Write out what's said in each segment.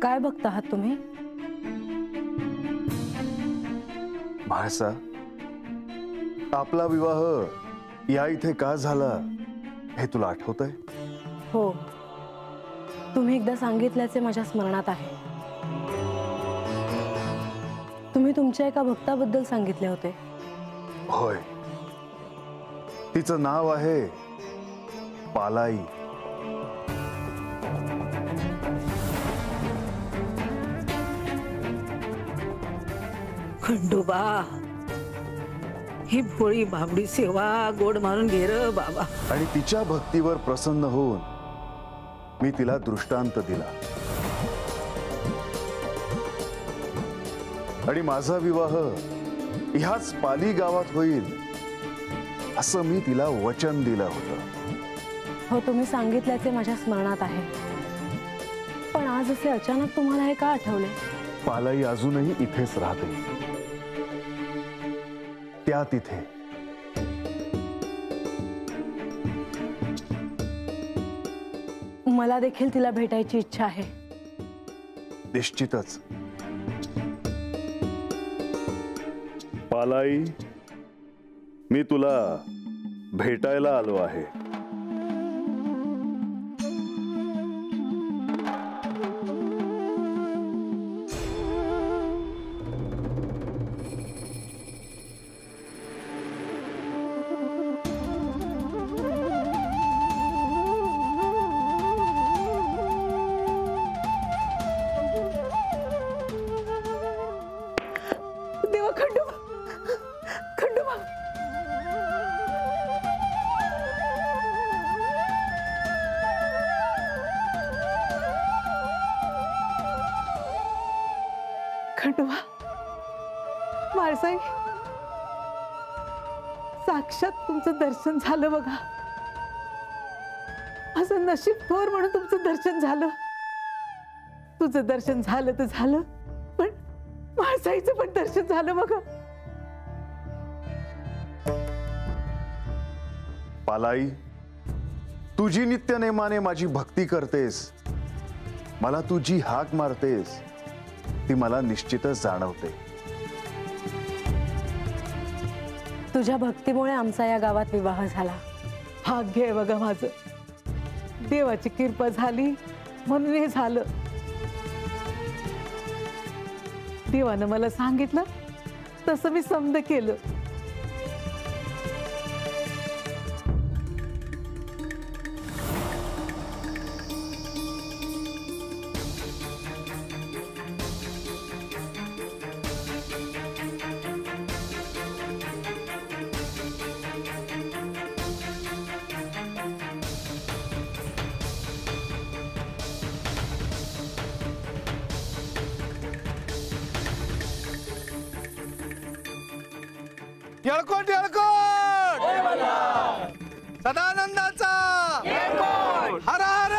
काय बघता आहात तुम्ही? म्हाळसा, आपला विवाह या इथे का झाला हे तुला आठवतंय? हो, तुम्ही एकदा सांगितल्याचे माझ्या स्मरणात आहे. तुम्ही तुमच्या एका भक्ताबद्दल सांगितले होते. होय, तिचं नाव आहे पालाई. खंडोबा, ही भोळी बाबडी सेवा गोड मारून घे र बाबा. आणि तिच्या भक्तीवर प्रसन्न होऊन मी तिला दृष्टांत दिला आणि माझा विवाह ह्याच पाली गावात होईल असं मी तिला वचन दिलं होतं. हो, तुम्ही सांगितल्याचे माझ्या स्मरणात आहे. पण आज असे अचानक तुम्हाला हे का आठवले? पालाई अजूनही इथेच राहते, त्या तिथे. मला देखील तिला भेटायची इच्छा आहे. निश्चितच. पालाई, मी तुला भेटायला आलो आहे. देवा, खंडोबा, खंडोबा. खंडोबा, म्हाळसाई, साक्षात तुमचं दर्शन झालं बघा. असं नशीब थोर म्हणून तुमचं दर्शन झालं. तुझं दर्शन झालं तर झालं, पण म्हाळसाईचं पण दर्शन झालं बघा. पालाई, तुझी नित्यनेमाने माझी भक्ती करतेस, मला तू जी हाक मारतेस ती मला निश्चितच जाणवते. तुझ्या भक्तीमुळे आमचा या गावात विवाह झाला. भाग्य आहे बघा माझं. देवाची कृपा झाली म्हणून हे झालं. देवानं मला सांगितलं तसं मी समज केलं. येळकोट येळकोट, सदानंदाचा हर हर.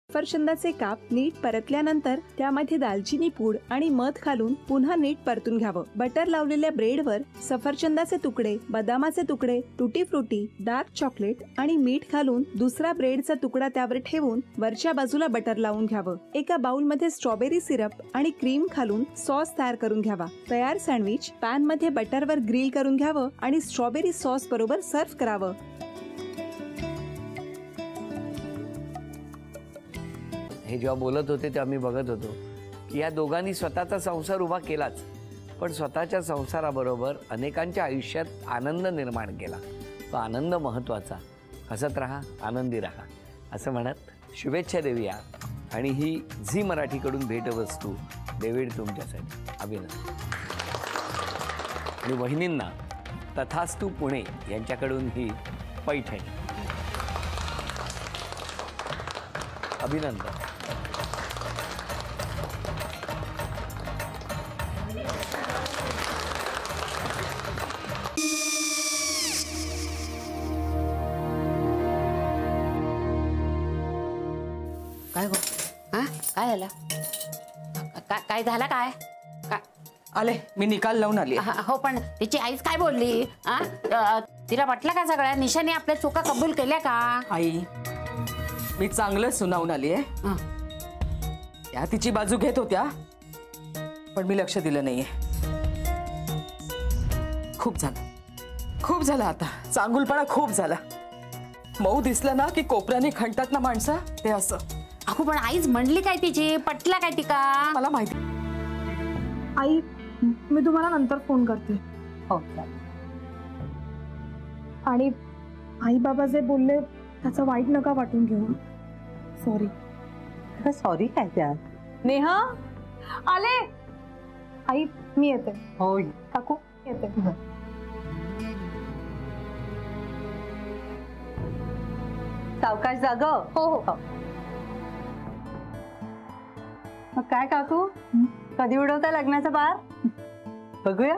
सफरचंदाचे काप नीट परतल्यानंतर त्यामध्ये दालचिनी पूड आणि मध घालून पुन्हा नीट परतून घ्यावं. बटर लावलेल्या ब्रेडवर सफरचंदाचे तुकडे, बदामाचे तुकडे, टुटी फ्रुटी, डार्क चॉकलेट आणि मीठ घालून दुसरा ब्रेडचा तुकडा त्यावर ठेवून वरच्या बाजूला बटर लावून घ्यावं. एका बाउलमध्ये स्ट्रॉबेरी सिरप आणि क्रीम घालून सॉस तयार करून घ्यावा. तयार सँडविच पॅन मध्ये बटरवर ग्रिल करून घ्यावं आणि स्ट्रॉबेरी सॉस बरोबर सर्व्ह करावं. हे जेव्हा बोलत होते तेव्हा मी बघत होतो की या दोघांनी स्वतःचा संसार उभा केलाच, पण स्वतःच्या संसाराबरोबर अनेकांच्या आयुष्यात आनंद निर्माण केला. तो आनंद महत्त्वाचा. हसत राहा, आनंदी राहा असं म्हणत शुभेच्छा देऊया. आणि ही झी मराठीकडून भेटवस्तू डेव्हिड तुमच्यासाठी. अभिनंदन. आणि वहिनींना तथास्तू पुणे यांच्याकडून ही पैठणी. अभिनंदन. काय गो? हा, काय झालं? काय झालं? काय आले, मी निकाल लावून आली. हो, पण तिची आईच काय बोलली? तिला वाटलं का सगळ्या निशाने आपल्या चुका कबूल केल्या का? आई, मी चांगलं सुनावून आली आहे. त्या तिची बाजू घेत होत्या, पण मी लक्ष दिलं नाहीये. खूप झालं आता. चांगुलपणा खूप झाला. मऊ दिसलं ना की कोपऱ्याने खणतात ना माणसं, ते असं. अगो पण आईच म्हणली काय तिची, पटला काय तिका? मला माहिती. आई, मी तुम्हाला नंतर फोन करते. हो. आणि आई बाबा जे बोलले त्याचं वाईट नका वाटून घेऊ. सॉरी. सॉरी काय त्या? नेहा आले. आई मी येते. होय काकू येते. सावकाश जाग. हो हो. मग काय काकू, कधी उडवता लग्नाचा बार? बघूया.